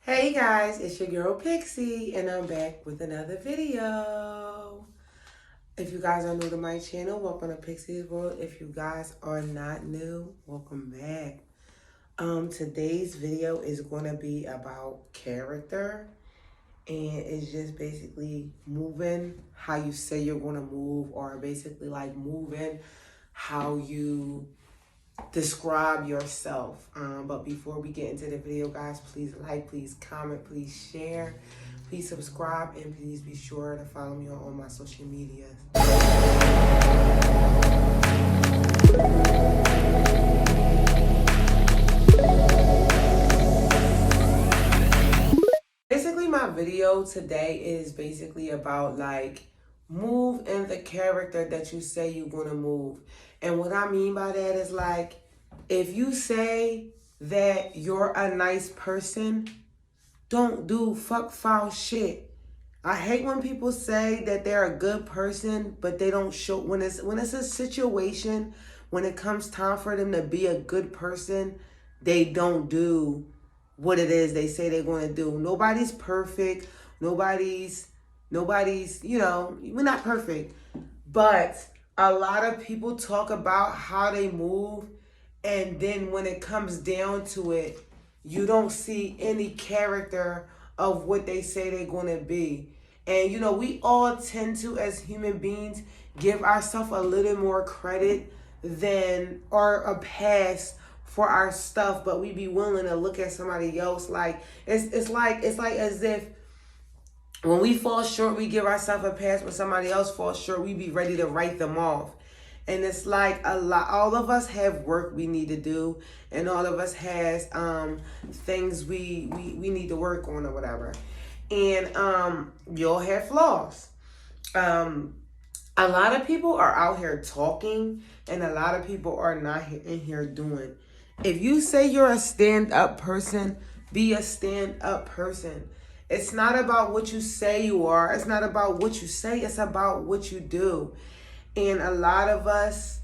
Hey guys, it's your girl Pixie and I'm back with another video. If you guys are new to my channel, welcome to Pixie's World. If you guys are not new, welcome back. Today's video is going to be about character, and it's just basically moving how you say you're going to move, or basically like moving how you describe yourself. But before we get into the video, guys, please like, please comment, please share, please subscribe, and please be sure to follow me on all my social medias. Basically, my video today is basically about like move in the character that you say you're gonna move. And what I mean by that is like, if you say that you're a nice person, don't do fuck foul shit. I hate when people say that they're a good person, but they don't show when it's a situation, when it comes time for them to be a good person, they don't do what it is they say they're going to do. Nobody's perfect. Nobody's, we're not perfect. But a lot of people talk about how they move, and then when it comes down to it, you don't see any character of what they say they're going to be. And, we all tend to, as human beings, give ourselves a little more credit than, or a pass for our stuff, but we be willing to look at somebody else like it's like as if when we fall short, we give ourselves a pass. When somebody else falls short, we be ready to write them off. And it's like all of us have work we need to do, and all of us has things we need to work on or whatever. And we all have flaws. A lot of people are out here talking, and a lot of people are not in here doing. If you say you're a stand-up person, be a stand-up person. It's not about what you say you are. It's not about what you say. It's about what you do. And a lot of us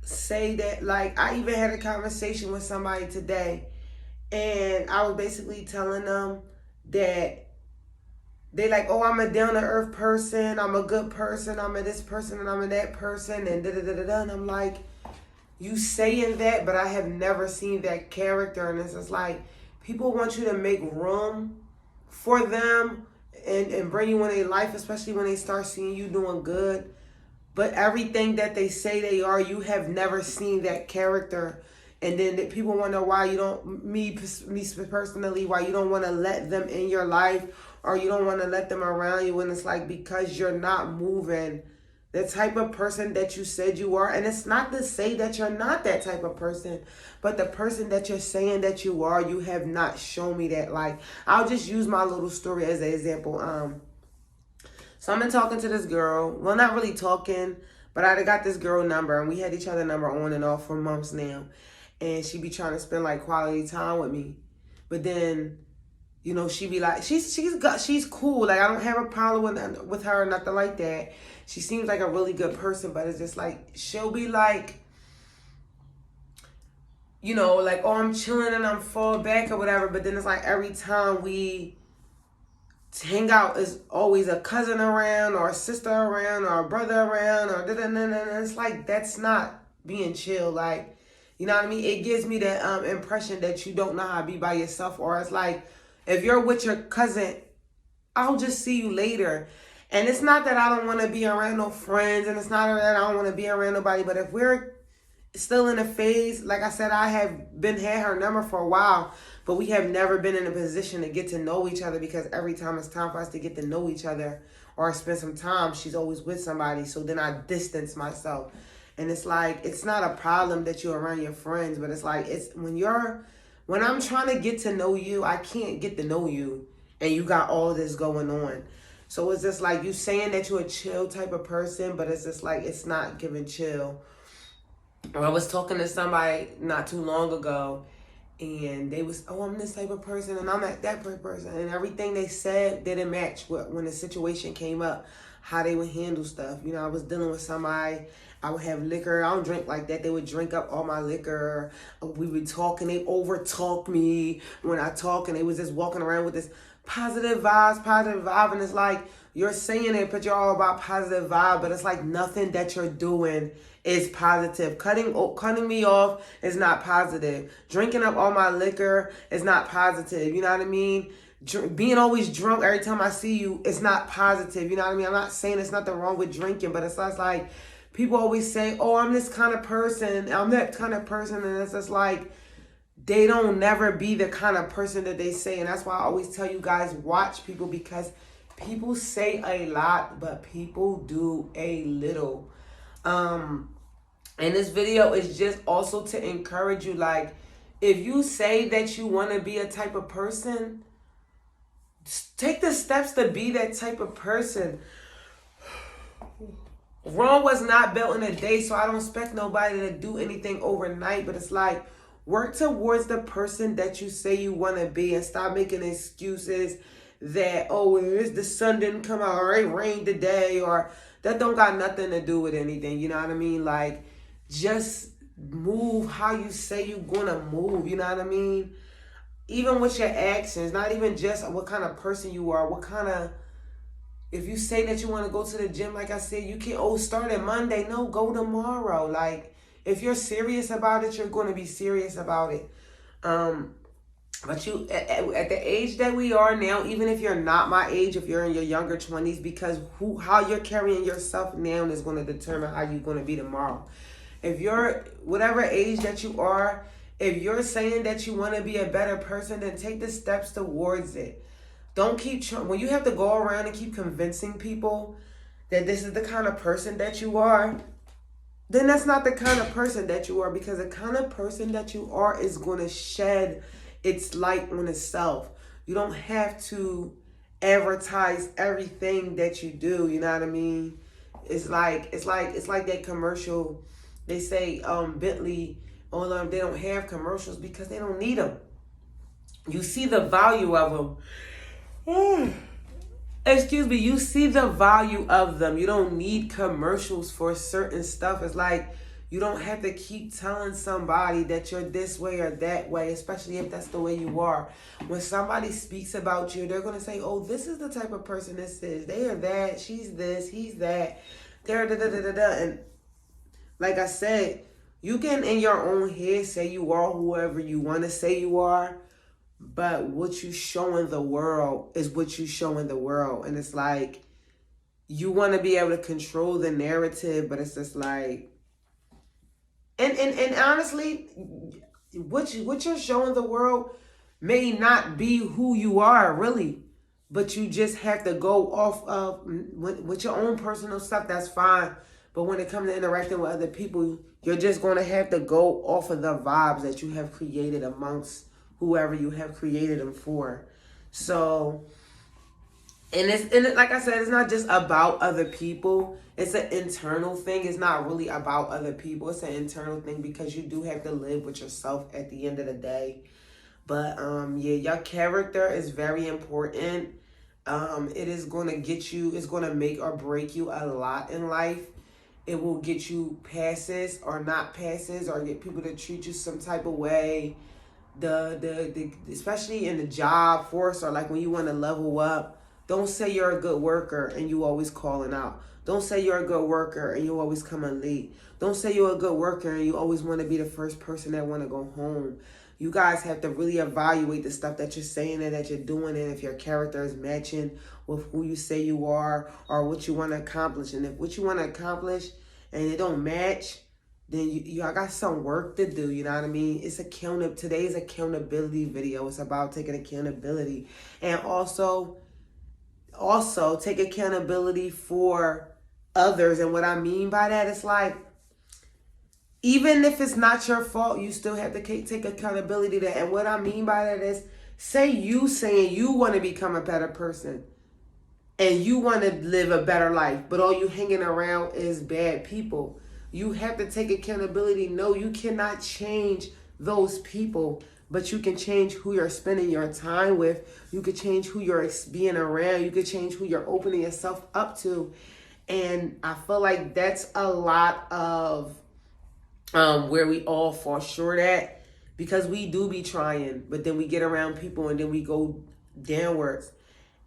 say that, like, I even had a conversation with somebody today, and I was basically telling them that they like, oh, I'm a down-to-earth person, I'm a good person, I'm a this person, and I'm a that person, and da-da-da-da-da. And I'm like, you saying that, but I have never seen that character. And it's just like, people want you to make room for them and bring you in their life, especially when they start seeing you doing good. But everything that they say they are, you have never seen that character. And then people wonder why you don't, me personally, why you don't want to let them in your life, or you don't want to let them around you. And it's like, because you're not moving the type of person that you said you are. And it's not to say that you're not that type of person, but the person that you're saying that you are, you have not shown me that. Like, I'll just use my little story as an example. So I've been talking to this girl. Well, not really talking, but I got this girl number, and we had each other number on and off for months now. And she be trying to spend like quality time with me. But then, she be like, she's cool. Like, I don't have a problem with her or nothing like that. She seems like a really good person, but it's just like, she'll be like, like, oh, I'm chilling and I'm fall back or whatever. But then it's like every time we hang out, is always a cousin around, or a sister around, or a brother around, or da-da-da-da-da. It's like, that's not being chill. Like, you know what I mean? It gives me the impression that you don't know how to be by yourself. Or it's like, if you're with your cousin, I'll just see you later. And it's not that I don't want to be around no friends, and it's not that I don't want to be around nobody. But if we're still in a phase, like I said, I have had her number for a while, but we have never been in a position to get to know each other, because every time it's time for us to get to know each other or spend some time, she's always with somebody. So then I distance myself. And it's like, it's not a problem that you're around your friends, but it's like, it's when I'm trying to get to know you, I can't get to know you, and you got all this going on. So it's just like, you saying that you're a chill type of person, but it's just like, it's not giving chill. I was talking to somebody not too long ago, and they was, oh, I'm this type of person and I'm that type of person, and everything they said didn't match when the situation came up, how they would handle stuff. You know, I was dealing with somebody, I would have liquor. I don't drink like that. They would drink up all my liquor. We would talk and they over talk me when I talk, and they was just walking around with this positive vibe, and it's like, you're saying it, but you're all about positive vibe, but it's like nothing that you're doing is positive. Cutting me off is not positive. Drinking up all my liquor is not positive. You know what I mean? Being always drunk every time I see you is not positive. You know what I mean? I'm not saying there's nothing wrong with drinking, but it's just like people always say, oh, I'm this kind of person, I'm that kind of person, and it's just like they don't never be the kind of person that they say. And that's why I always tell you guys, watch people, because people say a lot, but people do a little. And this video is just also to encourage you, like, if you say that you want to be a type of person, take the steps to be that type of person. Rome was not built in a day, so I don't expect nobody to do anything overnight, but it's like, work towards the person that you say you want to be, and stop making excuses that, oh, the sun didn't come out, or it rained today, or that don't got nothing to do with anything. You know what I mean? Like, just move how you say you're gonna move. You know what I mean? Even with your actions, not even just what kind of person you are, what kind of, if you say that you want to go to the gym, like I said, you can't, start at Monday. No, go tomorrow. Like, if you're serious about it, you're going to be serious about it. But you, at the age that we are now, even if you're not my age, if you're in your younger 20s, because how you're carrying yourself now is going to determine how you're going to be tomorrow. If you're whatever age that you are, if you're saying that you want to be a better person, then take the steps towards it. Don't keep when you have to go around and keep convincing people that this is the kind of person that you are, then that's not the kind of person that you are, because the kind of person that you are is going to shed its light on itself. You don't have to advertise everything that you do. You know what I mean? It's like that commercial. They say Bentley, they don't have commercials because they don't need them. You see the value of them. Excuse me, you see the value of them. You don't need commercials for certain stuff. It's like, you don't have to keep telling somebody that you're this way or that way, especially if that's the way you are. When somebody speaks about you, they're going to say, oh, this is the type of person this is. They are that, she's this, he's that. They're da-da-da-da-da. And like I said, you can in your own head say you are whoever you want to say you are, but what you show in the world is what you show in the world. And it's like, you want to be able to control the narrative, but it's just like, and honestly, what you're showing the world may not be who you are really, but you just have to go off of with your own personal stuff. That's fine. But when it comes to interacting with other people, you're just going to have to go off of the vibes that you have created amongst whoever you have created them for. So, and like I said, it's not just about other people. It's an internal thing. It's not really about other people. It's an internal thing, because you do have to live with yourself at the end of the day. But yeah, your character is very important. It is going to get you, it's going to make or break you a lot in life. It will get you passes or not passes, or get people to treat you some type of way. The especially in the job force, or like when you want to level up, don't say you're a good worker and you always calling out. Don't say you're a good worker and you always coming late. Don't say you're a good worker and you always want to be the first person that want to go home. You guys have to really evaluate the stuff that you're saying and that you're doing, and if your character is matching with who you say you are or what you want to accomplish. And if what you want to accomplish and it don't match, then you got some work to do. You know what I mean? It's today's accountability video. It's about taking accountability, and also take accountability for others. And what I mean by that is like, even if it's not your fault, you still have to take accountability to that. And what I mean by that is, saying you want to become a better person and you want to live a better life, but all you hanging around is bad people. You have to take accountability. No, you cannot change those people. but you can change who you're spending your time with. You could change who you're being around. You could change who you're opening yourself up to. And I feel like that's a lot of where we all fall short at, because we do be trying, but then we get around people and then we go downwards.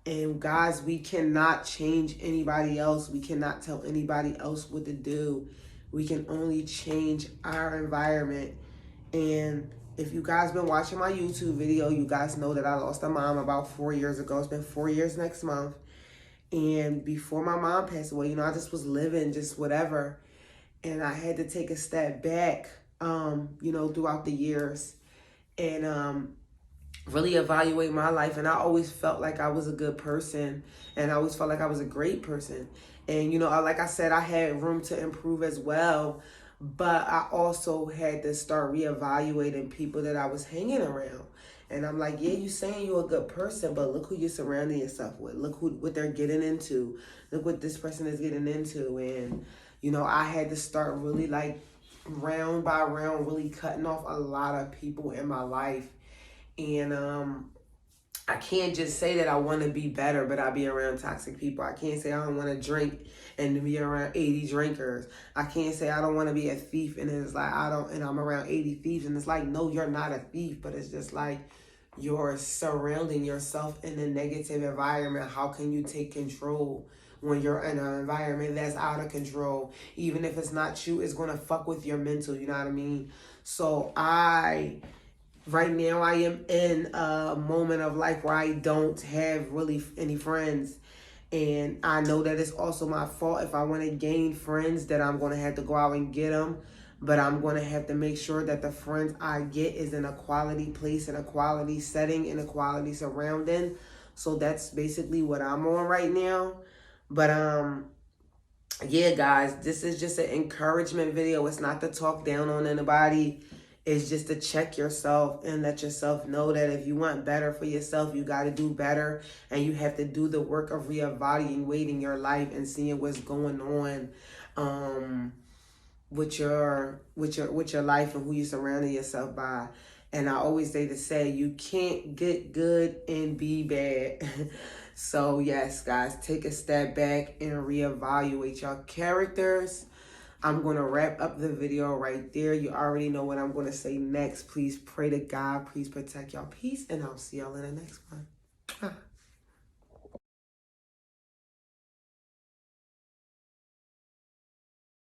And guys, we cannot change anybody else. We cannot tell anybody else what to do. We can only change our environment. And if you guys been watching my YouTube video, you guys know that I lost a mom about 4 years ago. It's been 4 years next month. And before my mom passed away, I just was living just whatever. And I had to take a step back, throughout the years, and really evaluate my life. And I always felt like I was a good person, and I always felt like I was a great person. And, like I said, I had room to improve as well, but I also had to start reevaluating people that I was hanging around. And I'm like, yeah, you saying you're a good person, but look who you're surrounding yourself with. Look what they're getting into. Look what this person is getting into. And, I had to start really like round by round, really cutting off a lot of people in my life. And I can't just say that I want to be better, but I be around toxic people. I can't say I don't want to drink and be around 80 drinkers. I can't say I don't want to be a thief and it's like and I'm around 80 thieves, and it's like, no, you're not a thief, but it's just like you're surrounding yourself in a negative environment. How can you take control when you're in an environment that's out of control? Even if it's not you, it's going to fuck with your mental, you know what I mean? So right now I am in a moment of life where I don't have really any friends. And I know that it's also my fault. If I want to gain friends, that I'm going to have to go out and get them. But I'm going to have to make sure that the friends I get is in a quality place, in a quality setting, in a quality surrounding. So that's basically what I'm on right now. But yeah, guys, this is just an encouragement video. It's not to talk down on anybody. It's just to check yourself and let yourself know that if you want better for yourself, you got to do better. And you have to do the work of reevaluating your life and seeing what's going on with your life and who you're surrounding yourself by. And I always say you can't get good and be bad. So yes, guys, take a step back and reevaluate your characters. I'm going to wrap up the video right there. You already know what I'm going to say next. Please pray to God. Please protect y'all peace. And I'll see y'all in the next one.